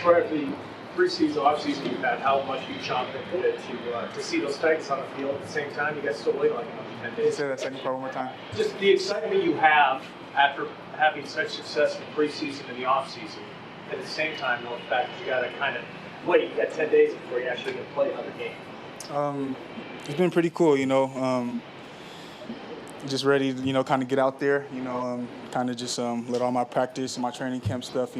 Troy, after the preseason, offseason you've had, how much you chomped at it to see those Titans on the field at the same time? You guys still wait like another 10 days. Say that second part one more time. Just the excitement you have after having such success in the preseason and the offseason. At the same time, though, the fact that you got to kind of wait. You got 10 days before you actually get to play another game. It's been pretty cool, just ready to, kind of get out there, kind of just let all my practice and my training camp stuff,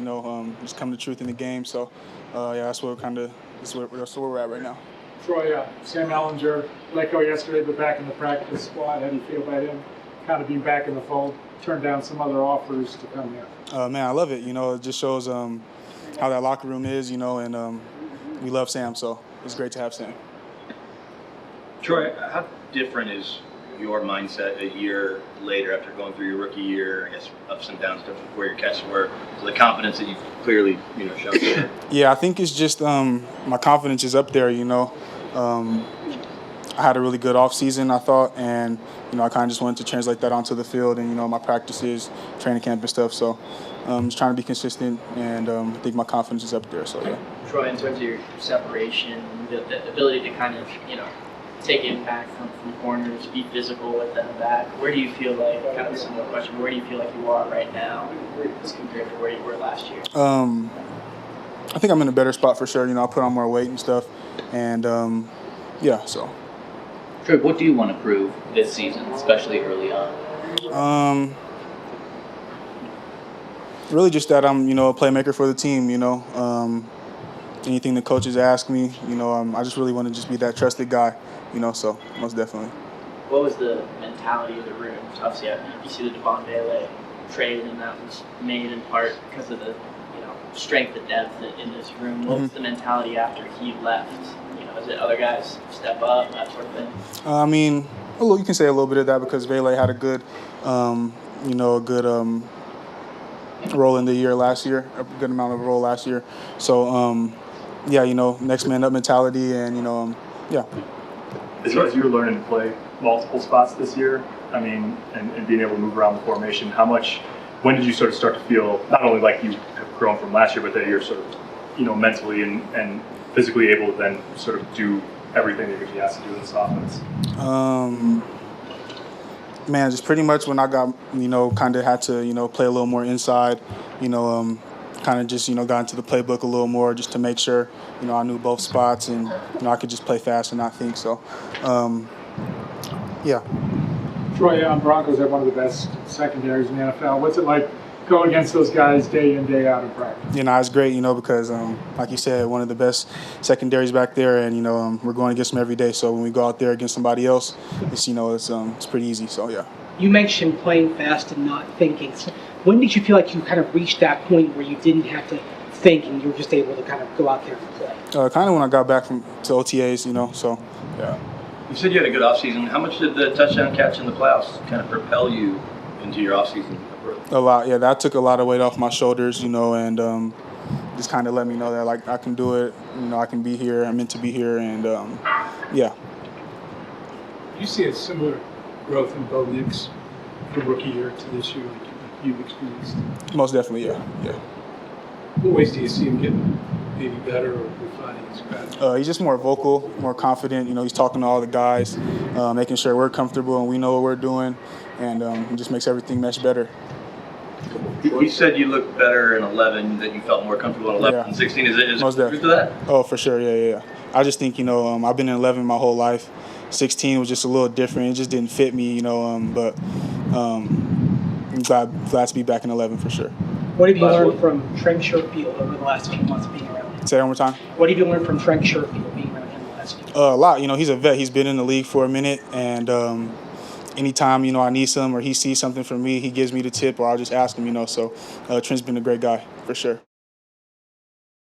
just come to truth in the game. So, that's where we're at right now. Troy, Sam Ellinger let go yesterday, but back in the practice squad. How do you feel about him kind of being back in the fold? Turned down some other offers to come here. Man, I love it. It just shows how that locker room is, and we love Sam, so it's great to have Sam. Troy, how different is your mindset a year later after going through your rookie year, I guess ups and downs, different where your catches were, so the confidence that you've clearly, shown today? Yeah, I think it's just my confidence is up there, I had a really good offseason, I thought, and, I kind of just wanted to translate that onto the field and, my practices, training camp and stuff. So just trying to be consistent, and I think my confidence is up there, so yeah. Troy, in terms of your separation, the ability to kind of, take impact from corners, be physical with them back, where do you feel like, kind of a similar question, where do you feel like you are right now as compared to where you were last year? I think I'm in a better spot for sure. I put on more weight and stuff, and so. Troy, what do you want to prove this season, especially early on? Really just that I'm, a playmaker for the team, anything the coaches ask me, I just really want to just be that trusted guy, so most definitely. What was the mentality of the room? Obviously, you see the Devon Bailey trade, and that was made in part because of the, strength and depth in this room. What was the mentality after he left? Is it other guys step up, that sort of thing? You can say a little bit of that because Bailey had a good, role in the year last year, a good amount of role last year. So, next man up mentality, and, As far as you were learning to play multiple spots this year, and being able to move around the formation, when did you sort of start to feel not only like you have grown from last year, but that you're sort of, mentally and physically able to then sort of do everything that you're being asked to do in this offense? Man, just pretty much when I got, kind of had to, play a little more inside, kind of just, got into the playbook a little more just to make sure, I knew both spots and, I could just play fast and not think. So, yeah. Troy, Broncos have one of the best secondaries in the NFL. What's it like going against those guys day in, day out in practice? It's great, because, like you said, one of the best secondaries back there, and, we're going against them every day. So when we go out there against somebody else, it's pretty easy. So, yeah. You mentioned playing fast and not thinking. So when did you feel like you kind of reached that point where you didn't have to think and you were just able to kind of go out there and play? Kind of when I got back to OTAs, so, yeah. You said you had a good offseason. How much did the touchdown catch in the playoffs kind of propel you into your offseason? A lot, yeah. That took a lot of weight off my shoulders, and just kind of let me know that, like, I can do it. I can be here. I'm meant to be here, and, yeah. You see a similar growth in Bo Nix from rookie year to this year, like you've experienced? Most definitely, yeah. What ways do you see him getting maybe better or refining his craft? He's just more vocal, more confident. He's talking to all the guys, making sure we're comfortable and we know what we're doing, and it just makes everything mesh better. You said you looked better in 11, that you felt more comfortable in 11 than 16. Is it truth to that? Oh, for sure, yeah. I just think, I've been in 11 my whole life. 16 was just a little different. It just didn't fit me, but I'm glad to be back in 11 for sure. What have you learned from Trent Sherfield over the last few months being around him? Say that one more time. What have you learned from Trent Sherfield being around him the last few months? A lot. He's a vet. He's been in the league for a minute, and anytime, I need some or he sees something from me, he gives me the tip, or I'll just ask him, So Trent's been a great guy for sure.